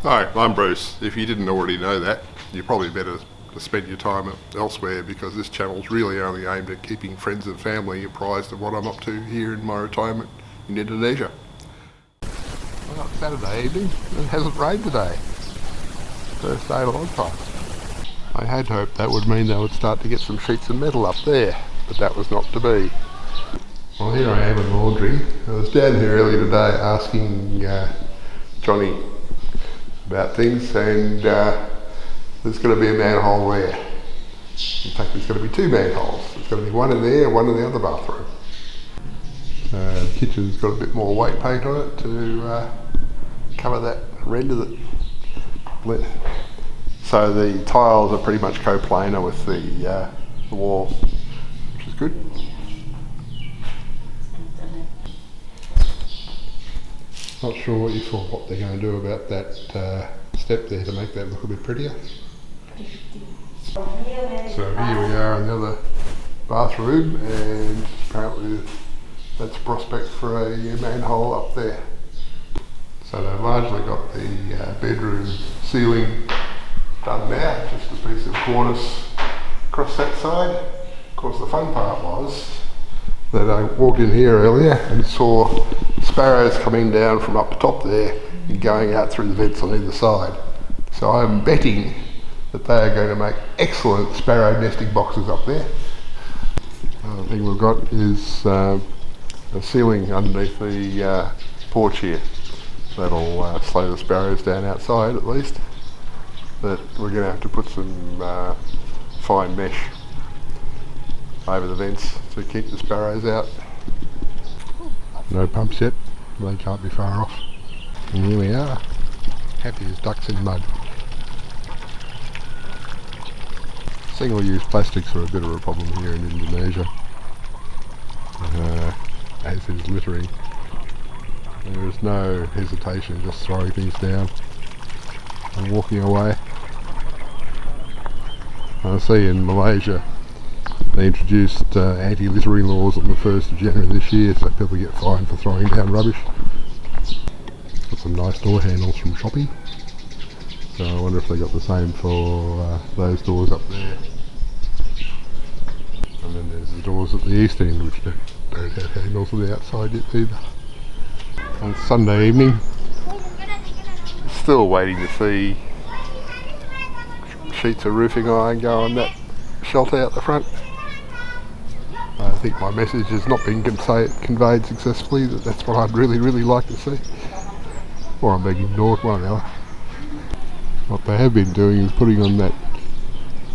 Hi, I'm Bruce. If you didn't already know that, you're probably better to spend your time elsewhere, because this channel's really only aimed at keeping friends and family apprised of what I'm up to here in my retirement in Indonesia. Well, it's Saturday evening and it hasn't rained today. First day in a long time. I had hoped that would mean they would start to get some sheets of metal up there, but that was not to be. Well, here I am in laundry. I was down here earlier today asking Johnny about things, and there's going to be a manhole there. In fact, there's going to be two manholes. There's going to be one in there and one in the other bathroom. The kitchen's got a bit more white paint on it to cover that render that lit. So the tiles are pretty much coplanar with the wall, which is good. Not sure what they're going to do about that step there to make that look a bit prettier. So here we are in the other bathroom, and apparently that's a prospect for a manhole up there. So they've largely got the bedroom ceiling done now, just a piece of cornice across that side. Of course, the fun part was that I walked in here earlier and saw sparrows coming down from up the top there and going out through the vents on either side. So I'm betting that they are going to make excellent sparrow nesting boxes up there. Another thing we've got is a ceiling underneath the porch here. That'll slow the sparrows down outside at least. But we're going to have to put some fine mesh over the vents to keep the sparrows out. No pumps yet, they can't be far off. And here we are, happy as ducks in mud. Single-use plastics are a bit of a problem here in Indonesia, as is littering. There is no hesitation, just throwing things down and walking away. I see in Malaysia they introduced anti-littering laws on the 1st of January this year, so people get fined for throwing down rubbish. Got some nice door handles from Shopee, so I wonder if they got the same for those doors up there. And then there's the doors at the east end, which don't have handles on the outside yet either. On Sunday evening, still waiting to see sheets of roofing iron go on that shelter out the front. I think my message has not been conveyed successfully, that's what I'd really like to see. Or I'm being ignored, one or the other. What they have been doing is putting on that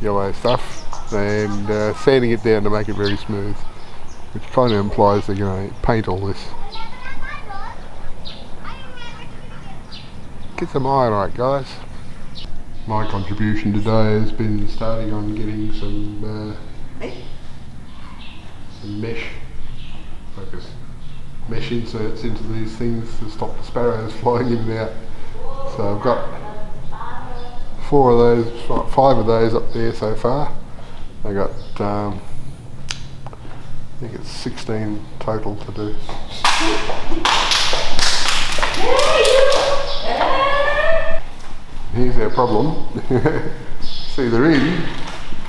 yellow stuff and sanding it down to make it very smooth, which kind of implies they're going to paint all this. Get some iron on it, guys. My contribution today has been starting on getting some mesh inserts into these things to stop the sparrows flying in and out. So I've got 5 of those up there so far. I got I think it's 16 total to do. Here's our problem. See, they're in,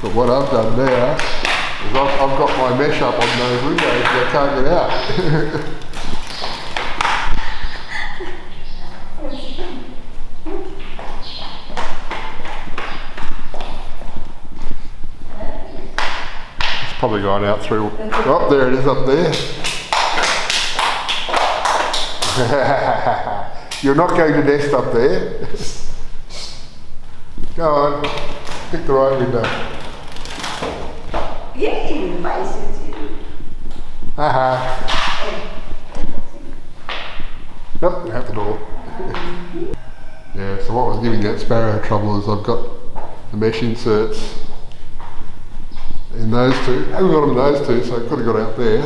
but what I've done now is I've got my mesh up on those windows and I can't get out. It's probably gone out through. Oh, there it is up there. You're not going to nest up there. Go on, pick the right window. Nope, you have the door. Yeah, so what was giving that sparrow trouble is I've got the mesh inserts in those two. I haven't got them in those two, so I could have got out there.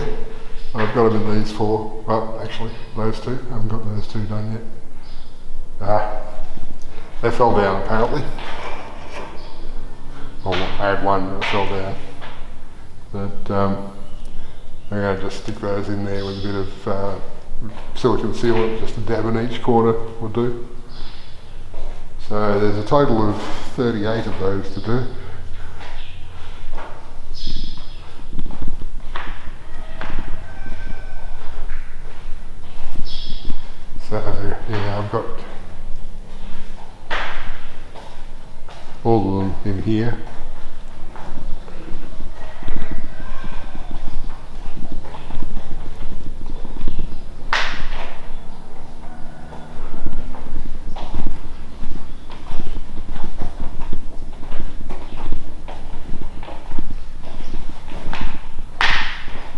I've got them in these 4. Well, actually, those 2. I haven't got those 2 done yet. They fell down apparently. Well, I had one that fell down. But I'm going to just stick those in there with a bit of silicone sealant, just a dab in each corner will do. So there's a total of 38 of those to do. So yeah, I've got all of them in here.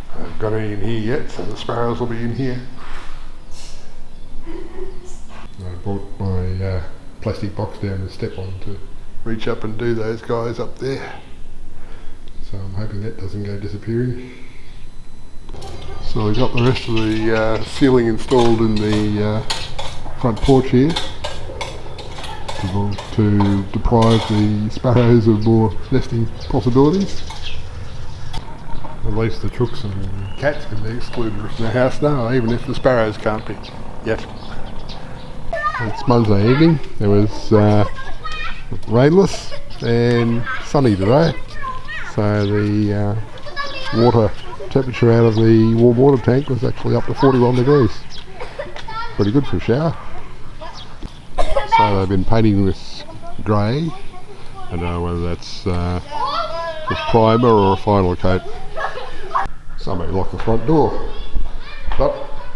I haven't got any in here yet, so the sparrows will be in here. I brought my plastic box down and step on to reach up and do those guys up there. So I'm hoping that doesn't go disappearing. So we've got the rest of the ceiling installed in the front porch here to deprive the sparrows of more nesting possibilities. At least the chooks and cats can be excluded from the house now, even if the sparrows can't be yet. It's Monday evening. It was rainless and sunny today, so the water temperature out of the warm water tank was actually up to 41 degrees. Pretty good for a shower. So they've been painting this grey. I don't know whether that's just primer or a final coat. Somebody locked the front door, but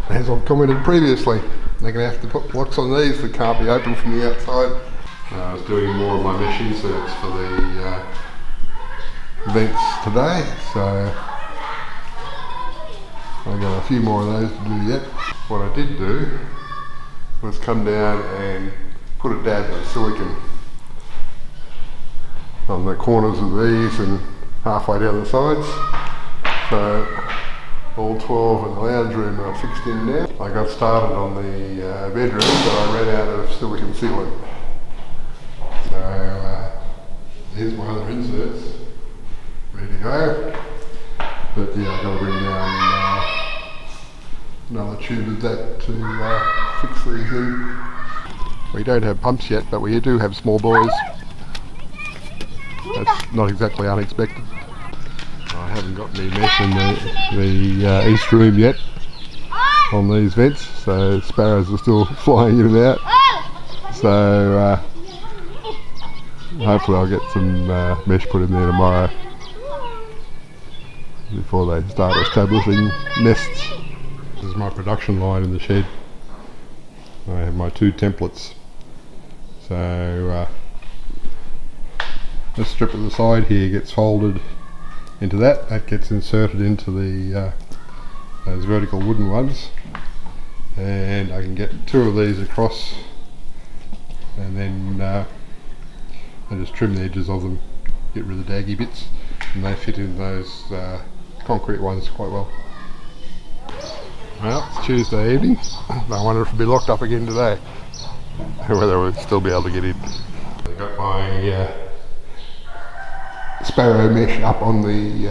as I've commented previously, they're going to have to put locks on these that can't be opened from the outside. I was doing more of my mesh inserts for the vents today, so I've got a few more of those to do yet. What I did do was come down and put a dab of silicone on the corners of these and halfway down the sides. So all 12 in the lounge room are fixed in now. I got started on the bedroom, but I ran out of silicone sealant. So here's my other inserts, ready to go. But yeah, I've got to bring down another tube of that to fix these in. We don't have pumps yet, but we do have small boys. That's not exactly unexpected. I haven't got any mesh in the east room yet on these vents, so sparrows are still flying in and out. So hopefully I'll get some mesh put in there tomorrow before they start establishing nests. This is my production line in the shed. I have my 2 templates. So this strip at the side here gets folded into that gets inserted into the those vertical wooden ones, and I can get 2 of these across, and then I just trim the edges of them, get rid of the daggy bits, and they fit in those concrete ones quite well. Well, it's Tuesday evening. I wonder if it'll be locked up again today, whether we'll still be able to get in. I got my Sparrow mesh up on the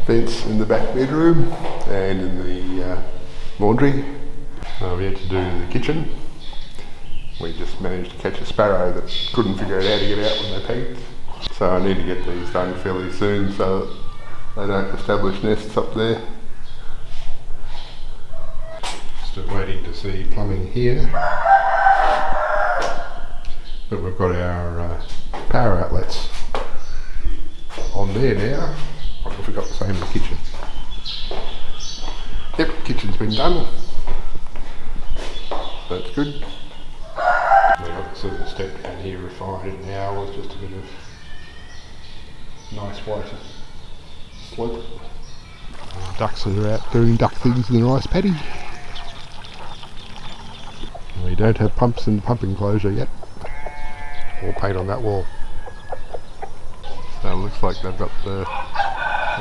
fence in the back bedroom and in the laundry. We had to do the kitchen. We just managed to catch a sparrow that couldn't figure out how to get out when they pegged. So I need to get these done fairly soon so that they don't establish nests up there. Still waiting to see plumbing here. But we've got our power outlets on there now. I wonder if we've got the same in the kitchen. Yep, kitchen's been done. That's good. We've got the certain step down here refined it now with just a bit of nice white slope. Ducks are out doing duck things in the rice paddy. We don't have pumps in the pump enclosure yet, or paint on that wall. So it looks like they've got the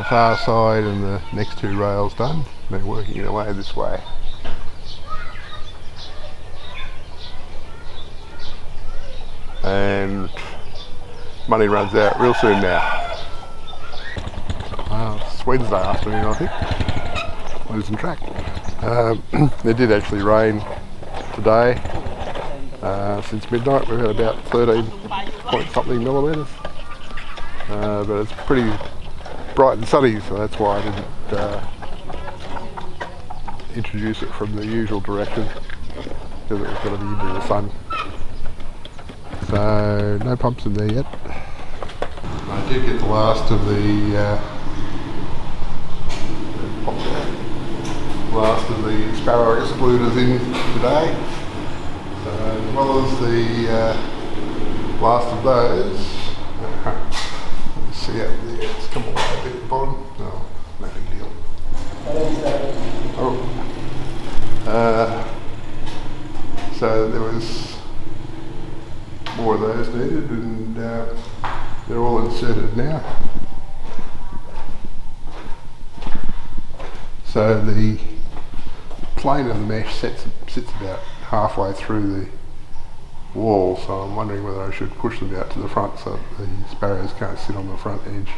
far side and the next 2 rails done. They're working their way this way. And money runs out real soon now. It's Wednesday afternoon, I think. Losing track. It did actually rain today, Since midnight we've had about 13 point something millimetres, but it's pretty bright and sunny, so that's why I didn't introduce it from the usual direction, because it was going to be into the sun. So no pumps in there yet. I did get the last of the Sparrow excluders in today. So as well as the last of those, let's see out there, it's come away a bit at the bottom. No, no big deal. Oh. So there was more of those needed, and they're all inserted now. So the plane of the mesh sits about halfway through the wall, so I'm wondering whether I should push them out to the front so that the sparrows can't sit on the front edge.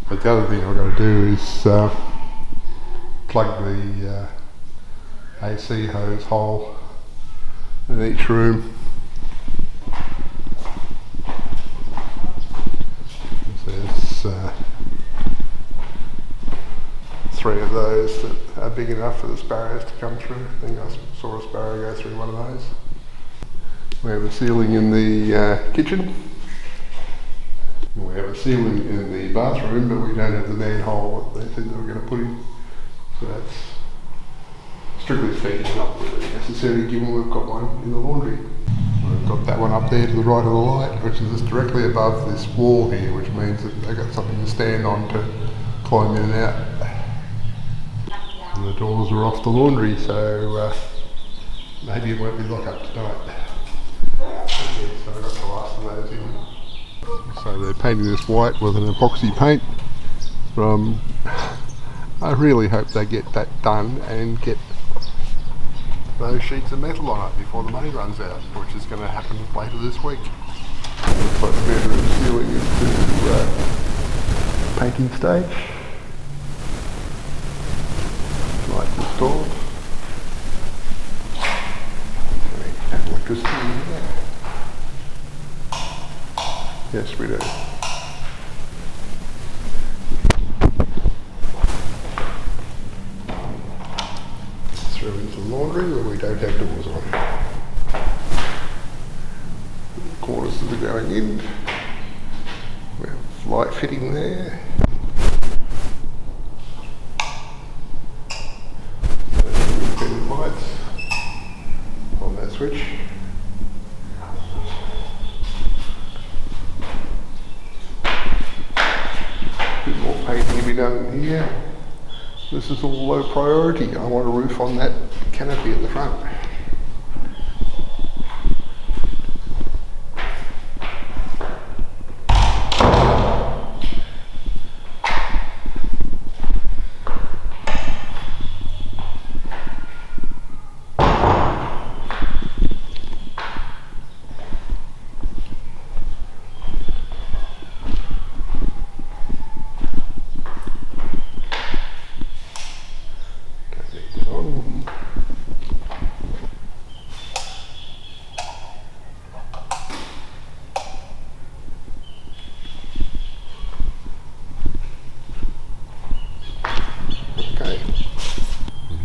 But the other thing I've got to do is plug the AC hose hole in each room. There's 3 of those that are big enough for the sparrows to come through. I think I saw a sparrow go through one of those. We have a ceiling in the kitchen. We have a ceiling in the bathroom, but we don't have the manhole that they said they were going to put in. So that's strictly speaking not really necessary, given we've got one in the laundry. We've got that one up there to the right of the light, which is just directly above this wall here, which means that they've got something to stand on to climb in and out. And the doors are off the laundry, so maybe it won't be locked up tonight. So I've got the last of those in. So they're painting this white with an epoxy paint. I really hope they get that done and get those sheets of metal on it before the money runs out, which is going to happen later this week. Looks like the bedroom ceiling is to painting stage. Lights installed. We have electricity in there. Yes, we do. Through into the laundry where we don't have doors on. The corners that are going in. We have light fitting there. Independent lights on that switch. Bit more painting to be done in here. This is all low priority. I want a roof on that canopy at the front.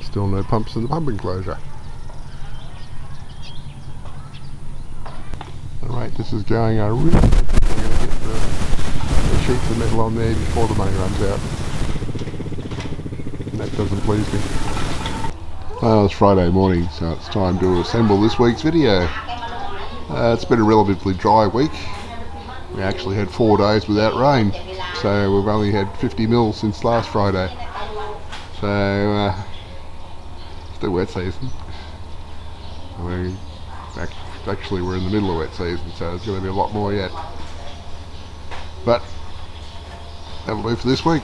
Still no pumps in the pump enclosure. Alright, this is going really quick. I'm going to get the sheets of metal on there before the money runs out. And that doesn't please me. Well, it's Friday morning, so it's time to assemble this week's video. It's been a relatively dry week. We actually had 4 days without rain, so we've only had 50 mils since last Friday. So, still wet season. Actually we're in the middle of wet season, so there's going to be a lot more yet. But that'll do for this week.